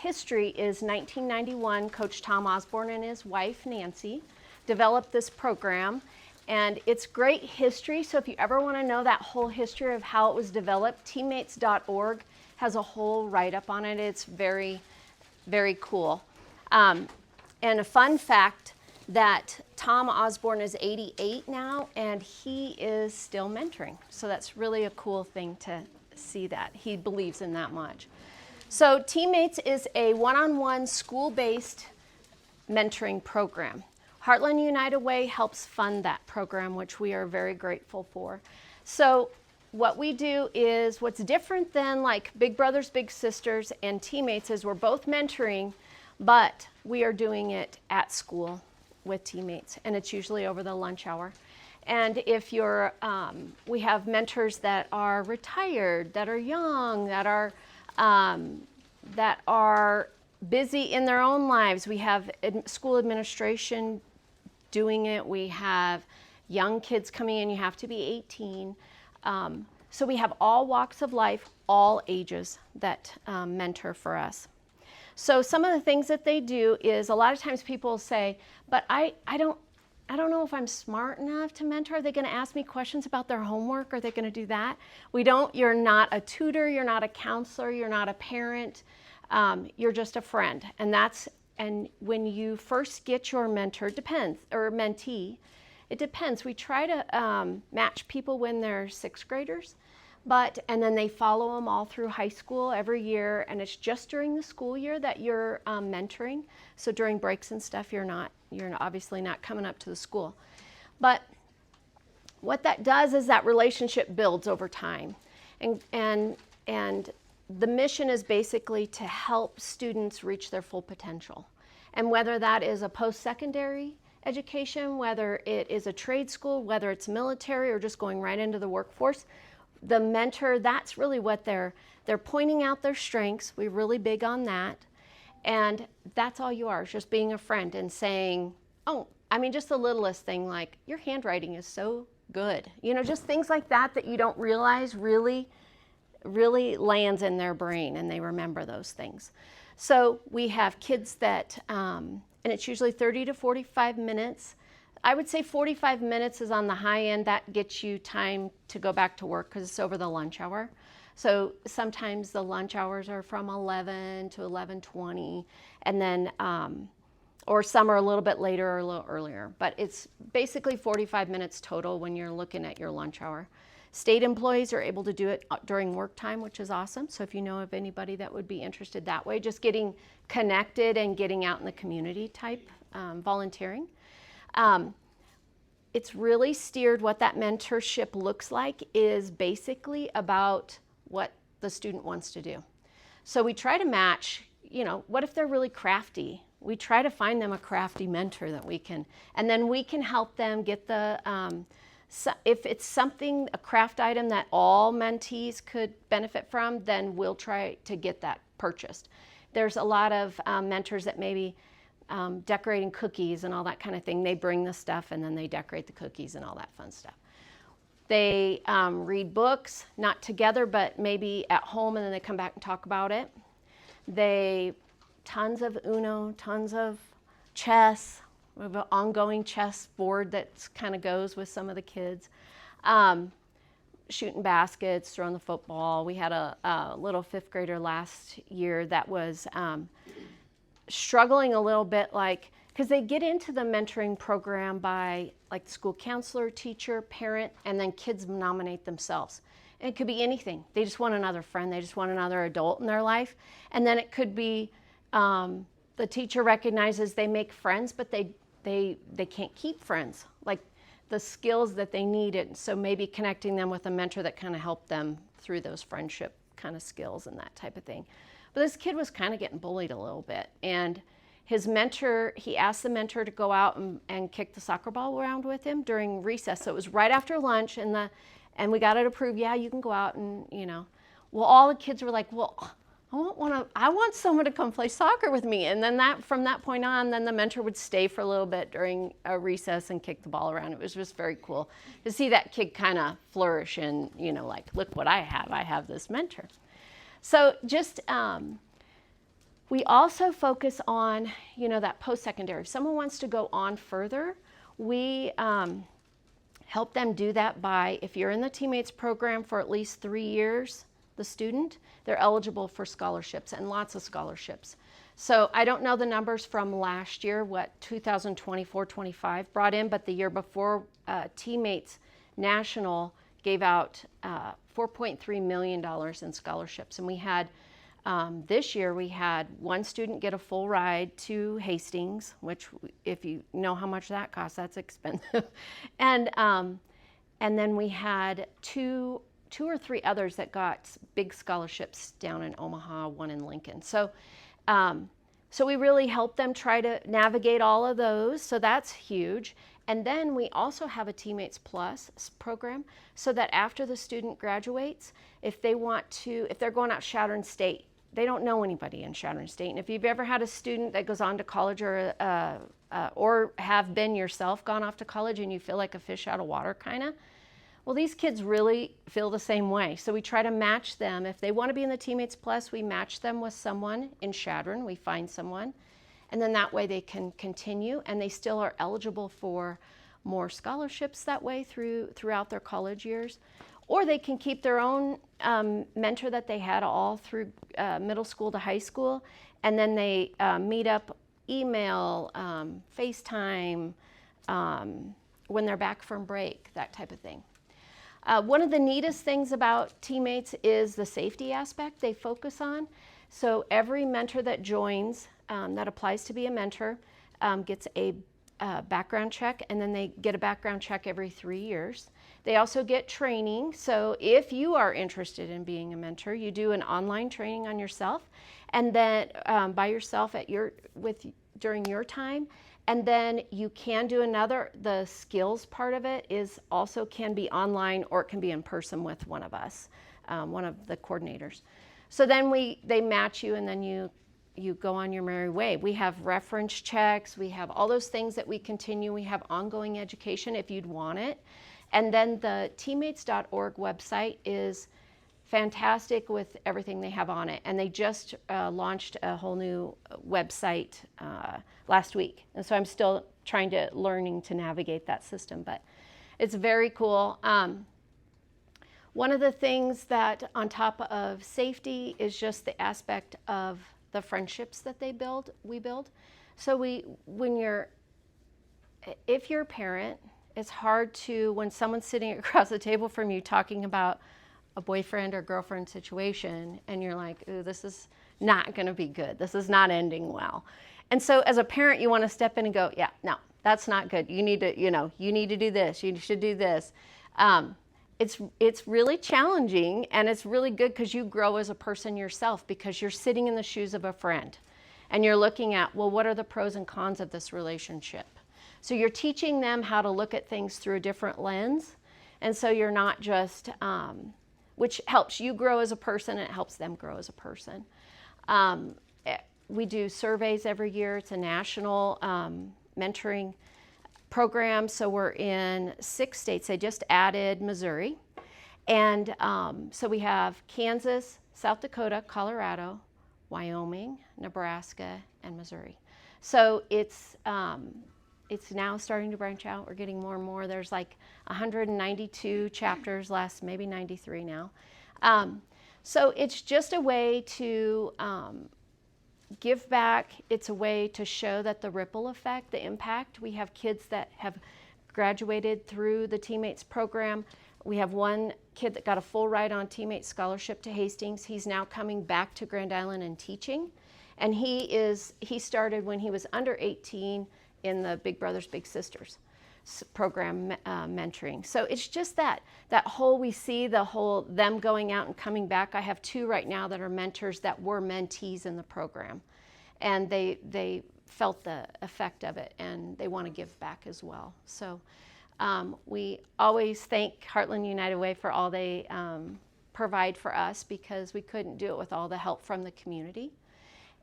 history is 1991. Coach Tom Osborne and his wife, Nancy, developed this program. And it's great history, so if you ever want to know that whole history of how it was developed, TeamMates.org has a whole write-up on it. It's very, very cool. And a fun fact that Tom Osborne is 88 now, and he is still mentoring. So that's really a cool thing to see that. He believes in that much. So TeamMates is a one-on-one school-based mentoring program. Heartland United Way helps fund that program, which we are very grateful for. So what we do is, what's different than like Big Brothers Big Sisters and TeamMates is we're both mentoring, but we are doing it at school with TeamMates, and it's usually over the lunch hour. And if you're, we have mentors that are retired, that are young, that are busy in their own lives. We have school administration doing it. We have young kids coming in. You have to be 18. So we have all walks of life, all ages that mentor for us. So some of the things that they do is, a lot of times people say, but I don't know if I'm smart enough to mentor. Are they going to ask me questions about their homework? Are they going to do that? You're not a tutor, you're not a counselor, you're not a parent, you're just a friend. And when you first get your mentor, or mentee, it depends. We try to match people when they're 6th graders, and then they follow them all through high school every year, and it's just during the school year that you're mentoring. So during breaks and stuff, you're obviously not coming up to the school. But what that does is that relationship builds over time. And the mission is basically to help students reach their full potential. And whether that is a post-secondary education, whether it is a trade school, whether it's military, or just going right into the workforce, the mentor, that's really what they're pointing out their strengths. We're really big on that. And that's all you are, just being a friend and saying, just the littlest thing, like, your handwriting is so good. Just things like that you don't realize really lands in their brain, and they remember those things. So we have kids that, and it's usually 30 to 45 minutes. I would say 45 minutes is on the high end. That gets you time to go back to work because it's over the lunch hour. So sometimes the lunch hours are from 11 to 11:20, and then, or some are a little bit later or a little earlier. But it's basically 45 minutes total when you're looking at your lunch hour. State employees are able to do it during work time, which is awesome. So if you know of anybody that would be interested that way, just getting connected and getting out in the community type volunteering. It's really steered. What that mentorship looks like is basically about what the student wants to do. So we try to match, what if they're really crafty? We try to find them a crafty mentor that we can, and then we can help them get if it's something, a craft item that all mentees could benefit from, then we'll try to get that purchased. There's a lot of mentors that maybe decorating cookies and all that kind of thing. They bring the stuff and then they decorate the cookies and all that fun stuff. They read books, not together, but maybe at home, and then they come back and talk about it. Tons of Uno, tons of chess. We have an ongoing chess board that kind of goes with some of the kids. Shooting baskets, throwing the football. We had a little 5th grader last year that was struggling a little bit, because they get into the mentoring program by the school counselor, teacher, parent, and then kids nominate themselves. And it could be anything. They just want another friend. They just want another adult in their life. And then it could be the teacher recognizes they make friends, but they can't keep friends, the skills that they needed. So maybe connecting them with a mentor that kind of helped them through those friendship kind of skills and that type of thing. But this kid was kind of getting bullied a little bit. And his mentor, he asked the mentor to go out and kick the soccer ball around with him during recess. So it was right after lunch, and we got it approved. Yeah, you can go out and, Well, all the kids were like, well, I want someone to come play soccer with me. And then from that point on, then the mentor would stay for a little bit during a recess and kick the ball around. It was just very cool to see that kid kind of flourish and, look what I have this mentor. So just We also focus on, that post-secondary. If someone wants to go on further, we help them do that by, if you're in the TeamMates program for at least 3 years, the student, they're eligible for scholarships, and lots of scholarships. So I don't know the numbers from last year, what 2024-25 brought in, but the year before, TeamMates National gave out $4.3 million in scholarships. And we had, this year we had one student get a full ride to Hastings, which if you know how much that costs, that's expensive. And then we had two or three others that got big scholarships down in Omaha, one in Lincoln. So we really help them try to navigate all of those. So that's huge. And then we also have a TeamMates Plus program, so that after the student graduates, if they're going out Chadron State, they don't know anybody in Chadron State. And if you've ever had a student that goes on to college or have been yourself gone off to college and you feel like a fish out of water kind of, well, these kids really feel the same way. So we try to match them. If they want to be in the TeamMates Plus, we match them with someone in Chadron. We find someone. And then that way they can continue, and they still are eligible for more scholarships that way throughout their college years. Or they can keep their own mentor that they had all through middle school to high school, and then they meet up, email, FaceTime, when they're back from break, that type of thing. One of the neatest things about TeamMates is the safety aspect they focus on. So every mentor that joins, that applies to be a mentor, gets a background check, and then they get a background check every 3 years. They also get training. So if you are interested in being a mentor, you do an online training on yourself, and then by yourself during your time. And then you can do the skills part of it is also can be online, or it can be in person with one of us, one of the coordinators. So then they match you, and then you go on your merry way. We have reference checks. We have all those things that we continue. We have ongoing education if you'd want it. And then the teammates.org website is fantastic with everything they have on it. And they just launched a whole new website last week. And so I'm still learning to navigate that system, but it's very cool. One of the things that on top of safety is just the aspect of the friendships that we build. So if you're a parent, it's hard when someone's sitting across the table from you talking about a boyfriend or girlfriend situation, and you're like, ooh, this is not gonna be good. This is not ending well. And so as a parent, you wanna step in and go, yeah, no, that's not good. You need to do this, you should do this. It's really challenging, and it's really good because you grow as a person yourself, because you're sitting in the shoes of a friend and you're looking at, well, what are the pros and cons of this relationship? So you're teaching them how to look at things through a different lens. And so you're not just, which helps you grow as a person, and it helps them grow as a person. We do surveys every year. It's a national mentoring program. So we're in 6 states. They just added Missouri. And so we have Kansas, South Dakota, Colorado, Wyoming, Nebraska, and Missouri. So it's now starting to branch out. We're getting more and more. There's like 192 chapters, maybe 93 now. So it's just a way to give back. It's a way to show that the ripple effect, the impact. We have kids that have graduated through the TeamMates program. We have one kid that got a full ride on TeamMates scholarship to Hastings. He's now coming back to Grand Island and teaching. And he started when he was under 18 in the Big Brothers Big Sisters program mentoring. So it's just that whole, we see the whole them going out and coming back. I have 2 right now that are mentors that were mentees in the program, and they felt the effect of it, and they want to give back as well. So we always thank Heartland United Way for all they provide for us, because we couldn't do it with all the help from the community.